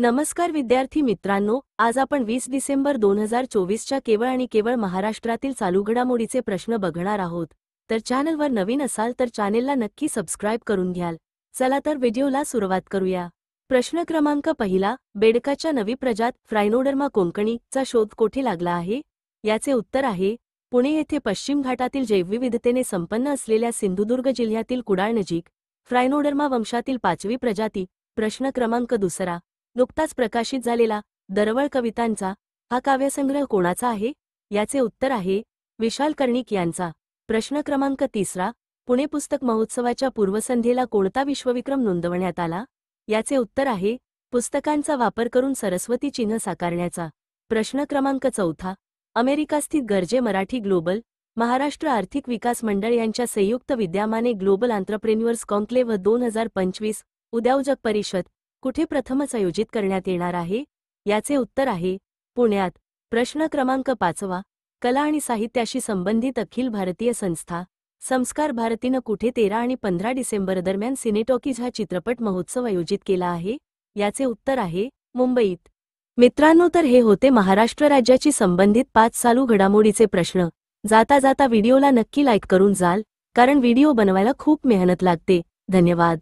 नमस्कार विद्यार्थी मित्रांनो, आज आपण 20 डिसेंबर 2024च्या केवळ आणि केवळ महाराष्ट्रातील चालू घडामोडीचे प्रश्न बघणार आहोत। तर चॅनलवर नवीन असाल तर चॅनेलला नक्की सबस्क्राइब करून घ्याल। चला तर व्हिडिओला सुरुवात करूया। प्रश्न क्रमांक पहिला, बेडकाच्या नवी प्रजात फ्रायनोडर्मा कोंकणी चा शोध कोठे लागला आहे? याचे उत्तर आहे पुणे येथे पश्चिम घाटातील जैवविविधतेने संपन्न असलेल्या सिंधुदुर्ग जिल्ह्यातील कुडाळ नजीक फ्रायनोडर्मा वंशातील 5वी प्रजाती। प्रश्न क्रमांक दुसरा, नुकताच प्रकाशित झालेला दरवळ कवितांचा हा काव्यसंग्रह कोणाचा आहे? याचे उत्तर आहे विशाल कर्णिक यांचा। प्रश्न क्रमांक तिसरा, पुणे पुस्तक महोत्सवाच्या पूर्वसंध्येला कोणता विश्वविक्रम नोंदवण्यात आला? याचे उत्तर आहे पुस्तकांचा वापर करून सरस्वती चिन्ह साकारण्याचा। प्रश्न क्रमांक चौथा, अमेरिकास्थित गर्जे मराठी ग्लोबल महाराष्ट्र आर्थिक विकास मंडळ यांच्या संयुक्त विद्यमाने ग्लोबल एंटरप्रेन्युअर्स कॉन्क्लेव्ह 2025 उद्योजक परिषद कुठे प्रथमच आयोजित करण्यात येणार आहे? याचे उत्तर आहे पुण्यात। प्रश्न क्रमांक पाचवा, कला आणि साहित्याशी संबंधित अखिल भारतीय संस्था संस्कार भारतीनं कुठे 13 आणि 15 डिसेंबर दरम्यान सिनेटॉकीज हा चित्रपट महोत्सव आयोजित केला आहे? याचे उत्तर आहे मुंबईत। मित्रांनो, तर हे होते महाराष्ट्र राज्याची संबंधित 5 चालू घडामोडीचे प्रश्न। जाता जाता व्हिडिओला नक्की लाईक करून जाल, कारण व्हिडिओ बनवायला खूप मेहनत लागते। धन्यवाद।